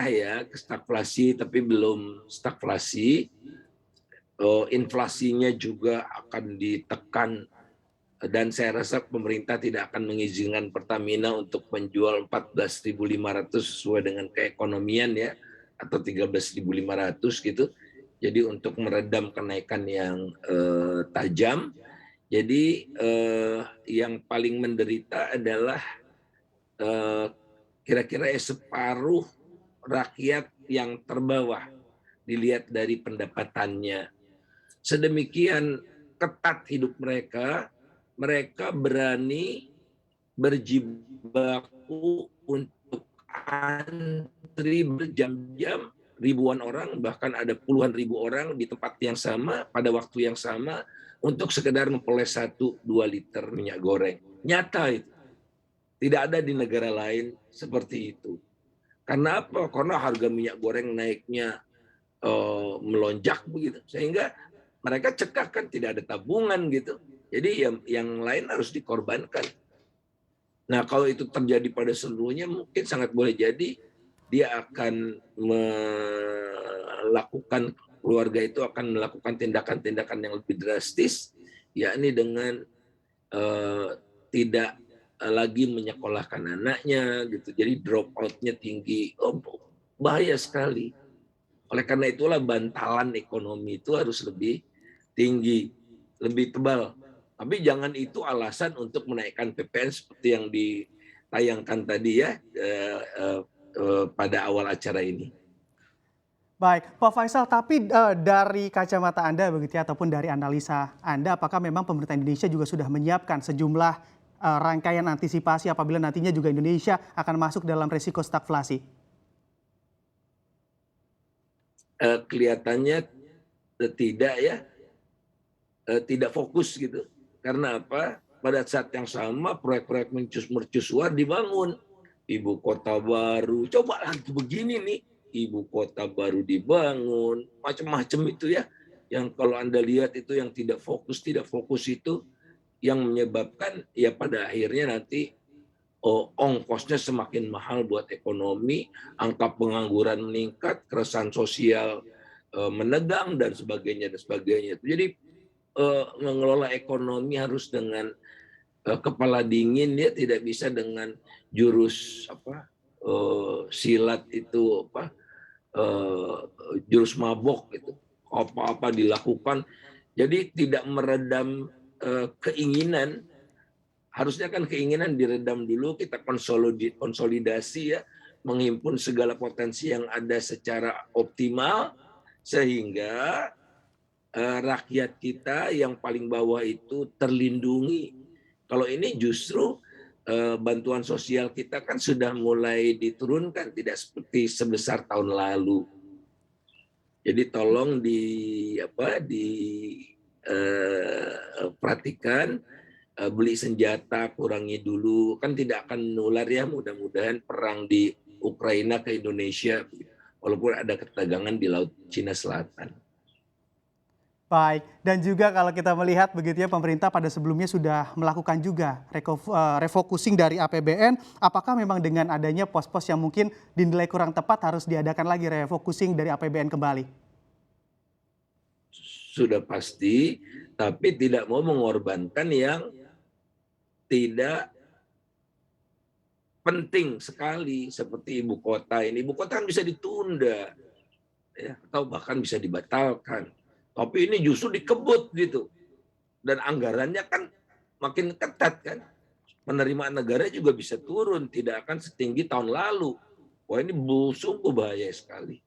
ya ke stagflasi, tapi belum stagflasi. Inflasinya juga akan ditekan, dan saya rasa pemerintah tidak akan mengizinkan Pertamina untuk menjual 14.500 sesuai dengan keekonomian ya, atau 13.500 gitu. Jadi untuk meredam kenaikan yang tajam. Jadi yang paling menderita adalah kira-kira separuh rakyat yang terbawah dilihat dari pendapatannya. Sedemikian ketat hidup mereka, mereka berani berjibaku untuk antri berjam-jam, ribuan orang, bahkan ada puluhan ribu orang di tempat yang sama, pada waktu yang sama, untuk sekedar memperoleh 1-2 liter minyak goreng. Nyata itu. Tidak ada di negara lain seperti itu. Karena apa? Karena harga minyak goreng naiknya melonjak begitu. Sehingga mereka cekak kan, tidak ada tabungan gitu. Jadi yang lain harus dikorbankan. Nah, kalau itu terjadi pada seluruhnya, mungkin sangat boleh jadi dia akan melakukan, keluarga itu akan melakukan tindakan-tindakan yang lebih drastis, yakni dengan tidak lagi menyekolahkan anaknya gitu. Jadi drop out-nya tinggi. Bahaya sekali. Oleh karena itulah bantalan ekonomi itu harus lebih tinggi, lebih tebal. Tapi jangan itu alasan untuk menaikkan PPN seperti yang ditayangkan tadi ya pada awal acara ini. Baik, Pak Faisal, tapi dari kacamata Anda begitu ya, ataupun dari analisa Anda, apakah memang pemerintah Indonesia juga sudah menyiapkan sejumlah rangkaian antisipasi apabila nantinya juga Indonesia akan masuk dalam risiko stagflasi? Kelihatannya tidak ya, tidak fokus gitu. Karena apa? Pada saat yang sama proyek-proyek mercusuar dibangun. Ibu kota baru, coba lagi begini nih, ibu kota baru dibangun, macam-macam itu ya. Yang kalau Anda lihat itu yang tidak fokus itu yang menyebabkan ya pada akhirnya nanti ongkosnya semakin mahal buat ekonomi, angka pengangguran meningkat, keresahan sosial menegang dan sebagainya dan sebagainya. Jadi mengelola ekonomi harus dengan kepala dingin, ya tidak bisa dengan jurus silat itu jurus mabok gitu, apa-apa dilakukan. Jadi tidak meredam keinginan. Harusnya kan keinginan diredam dulu, kita konsolidasi ya, menghimpun segala potensi yang ada secara optimal, sehingga rakyat kita yang paling bawah itu terlindungi. Kalau ini justru bantuan sosial kita kan sudah mulai diturunkan, tidak seperti sebesar tahun lalu. Jadi tolong perhatikan, beli senjata kurangi dulu, kan tidak akan menular ya, mudah-mudahan perang di Ukraina ke Indonesia, walaupun ada ketegangan di Laut Cina Selatan. Baik, dan juga kalau kita melihat begitu ya, pemerintah pada sebelumnya sudah melakukan juga refocusing dari APBN. Apakah memang dengan adanya pos-pos yang mungkin dinilai kurang tepat harus diadakan lagi refocusing dari APBN kembali? Sudah pasti, tapi tidak mau mengorbankan yang tidak penting sekali seperti ibu kota ini. Ibu kota kan bisa ditunda, ya, atau bahkan bisa dibatalkan. Tapi ini justru dikebut gitu. Dan anggarannya kan makin ketat kan. Penerimaan negara juga bisa turun, tidak akan setinggi tahun lalu. Wah, ini sungguh bahaya sekali.